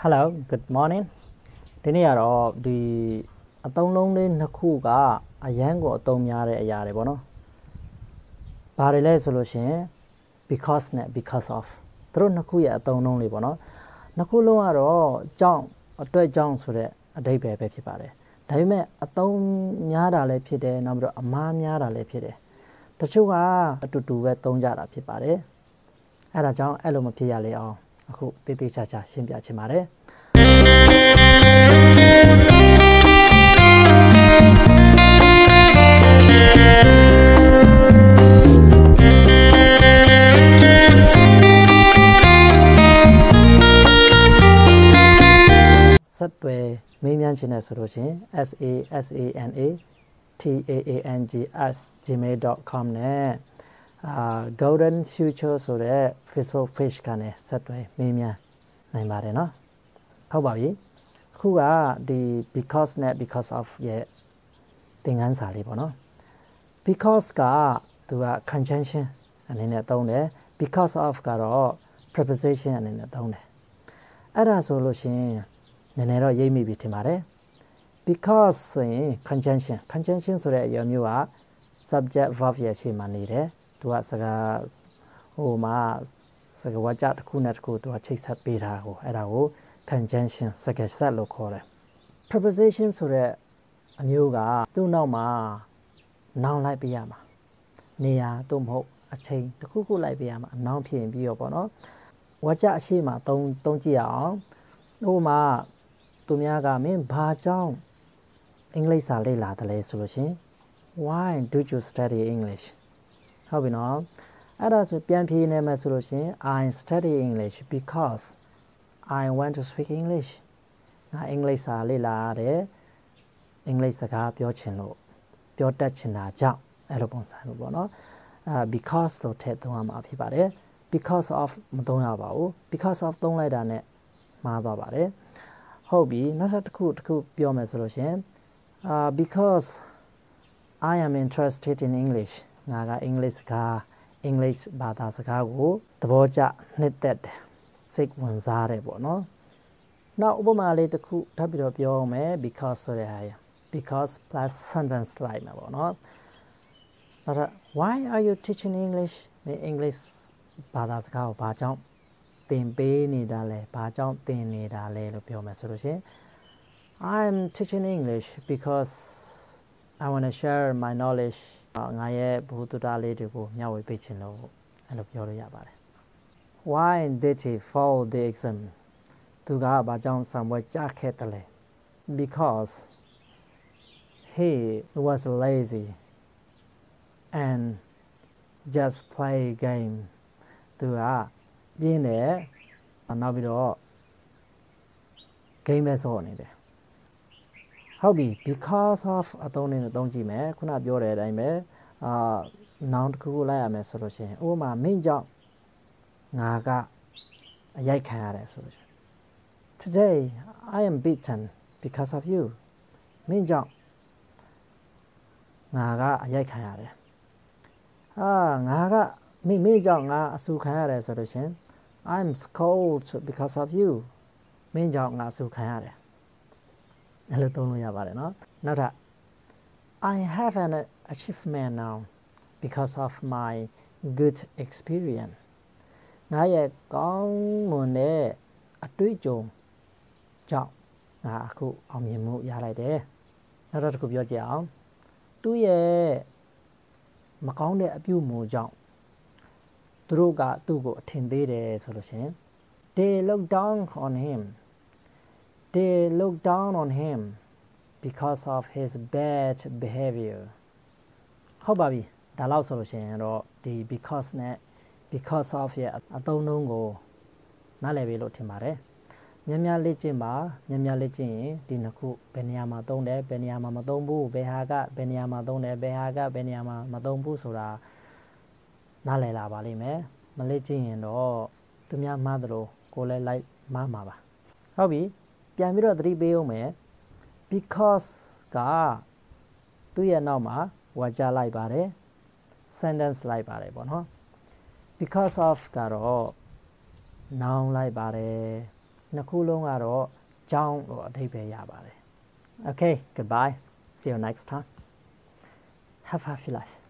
Hello, good morning. ဒီနေ့ကတော့ဒီအသုံးလုံးလေးနှစ်ခုကအရန်ကိုအသုံးများတဲ့အရာတွေပေါ့နော်။ဘာတွေလဲဆိုလို့ရှိရင် because နဲ့ because of သူတို့နှစ်ခုရဲ့အသုံးလုံးလေးပေါ့နော်။နှစ်ခုလုံးကတော့ကြောင့်အတွက်ကြောင့်ဆိုတဲ့အဓိပ္ပာယ်ပဲဖြစ်ပါတယ်။ဒါပေမဲ့အသုံးများတာလည်းဖြစ်တယ်နောက်ပြီးတော့အမှားများတာလည်းဖြစ်တယ်။တချို့ကအတူတူပဲသုံးကြတာဖြစ်ပါတယ်။အဲ့ဒါကြောင့်အဲ့လိုမဖြစ်ရလေအောင်အခုတေးသေးချာချာရှင်းပြချင်ပါတယ်။ဆက်တွယ်မေးမြန်းခြင်းနဲ့ဆိုလို့ရှိရင် sasana@taang@gmail.com နဲ့ golden future ဆိုတဲ့ Facebook page ကနေဆက်တွယ်မေးမြန်းနိုင်ပါတယ်เนาะဟုတ်ပါပြီအခုကဒီ because နဲ့ because of ရဲ့သင်ခန်းစာလေးပေါ့เนาะ because ကသူက conjunction အနေနဲ့သုံးတယ် because of ကတော့ preposition အနေနဲ့သုံးတယ်အဲ့ဒါဆိုလို့ရှိရင်နည်းနည်းတော့ရိပ်မိပြီထင်ပါတယ် because ဆိုရင် conjunction ဆိုတဲ့အရာမျိုးက subject verb ရဲ့ရှေ့မှာနေတယ်သူကစကားမှာစကားဝါကျတစ်ခုနဲ့တစ်ခုသူကချိတ်ဆက်ပေးတာကိုအဲ့ဒါကို conjunction စကားဆက်လို့ခေါ်တယ် preposition ဆိုတဲ့အမျိုးကသူ့နောက်မှာ noun လိုက်ပေးရမှာနေရာသို့မဟုတ်အချိန်တစ်ခုခုလိုက်ပေးရမှာ noun ဖြစ်ရင်ပြီးတော့ပေါ့နော်ဝါကျအရှိမှာသုံးကြည့်ရအောင်ဥပမာသူများကမင်းဘာကြောင့်အင်္ဂလိပ်စာလေ့လာတယ်လဲဆိုလို့ရှင် why do you study English ဟုတ်ပြီနော်အဲ့ဒါဆိုပြန်ဖြေနေမှာဆိုလို့ရှင် I study English because I want to speak English ငါအင်္ဂလိပ်စာလေ့လာရတယ်အင်္ဂလိပ်စကားပြောချင်လို့ပြောတတ်ချင်တာကြောင့်အဲ့လိုပုံစံမျိုးပေါ့နော်because လို့ထည့်သုံးရမှာဖြစ်ပါတယ် because of မသုံးရပါဘူး because of သုံးလိုက်တာနဲ့မှားသွားပါတယ်ဟုတ်ပြီနောက်တစ်ခုပြောမယ်ဆိုလို့ရှင် because I am interested in English ငါကအင်္ဂလိပ်စကားအင်္ဂလိပ်ဘာသာစကားကိုသဘောကျနှစ်သက်တယ်စိတ်ဝင်စားတယ်ပေါ့နော်နောက်ဥပမာလေးတစ်ခုထပ်ပြီးတော့ပြောအောင်မယ် because ဆိုတဲ့ဟာရ because plus sentence လိုက်မှာပေါ့နော်နောက် why are you teaching English မင်း English ဘာသာစကားကိုဘာကြောင့်သင်ပေးနေတာလဲဘာကြောင့်သင်နေတာလဲလို့ပြောမယ်ဆိုလို့ရှင် I'm teaching English because I want to share my knowledge ငါရဲ့ဘုသူတာလေးတွေကိုမျှဝေပေးချင်လို့အဲ့လိုပြောလို့ရပါတယ် Why did he fail the exam သူကဘာကြောင့်စာမေးပွဲကျခဲ့တယ်လဲ Because he was lazy and just play game သူကပြင်းတယ်နောက်ပြီးတော့ game ပဲဆော့နေတယ်ဟုတ်ပြီ because of အသုံးနဲ့သုံးကြည့်မယ်ခုနပြောတဲ့အတိုင်းပဲnoun တစ်ခုခုလိုက်ရမယ်ဆိုလို့ရှိရင်ဥပမာမင်းကြောင့်ငါကအရိုက်ခံရတယ်ဆိုလို့ရှိရင် Today I am beaten because of you မင်းကြောင့်ငါကအရိုက်ခံရတယ်ငါကမင်းကြောင့်ငါအဆူခံရတယ်ဆိုလို့ရှိရင် I'm scolded because of you မင်းကြောင့်ငါအဆူခံရတယ်အဲ့လိုသုံးလို့ရပါတယ်နော်နောက်ထပ် I have an achievement now because of my good experience ငါရဲ့ကောင်းမွန်တဲ့အတွေ့အကြုံကြောင့်ငါအခုအောင်မြင်မှုရလိုက်တယ်နောက်တစ်ခုပြောကြည့်အောင်သူ့ရဲ့မကောင်းတဲ့အပြုအမူကြောင့်သူတို့ကသူ့ကိုအထင်သေးတယ်ဆိုလို့ရှင် They look down on him because of his bad behavior ဟုတ်ပါပြီဒါလောက်ဆိုလို့ရှင်တော့ဒီ because နဲ့ because of ရဲ့အသုံးလုံးကိုနားလည်ပြီလို့ထင်ပါတယ်များလေ့ကျင့်ပါများလေ့ကျင့်ရင်ဒီနှစ်ခုဘယ်နေရာမှာသုံးတယ်ဘယ်နေရာမှာမသုံးဘူးဘယ်ဟာကဘယ်နေရာမှာသုံးတယ်ဘယ်ဟာကဘယ်နေရာမှာမသုံးဘူးဆိုတာနားလည်လာပါလိမ့်မယ်မလေ့ကျင့်ရင်တော့သူများမှားသလိုကိုယ်လည်းလိုက်မှားမှာပါဟုတ်ပြီပြန်ပြီးတော့သတိပေးအောင်မယ် because ကသူ့ရဲ့နောက်မှာဝါကြလိုက်ပါတယ် sentence လိုက်ပါတယ်ပေါ့နော် because of ကတော့ noun လိုက်ပါတယ် နှစ်ခုလုံးကတော့ကြောင်းလို့အဓိပ္ပာယ်ရပါတယ် Okay goodbye see you next time have a happy life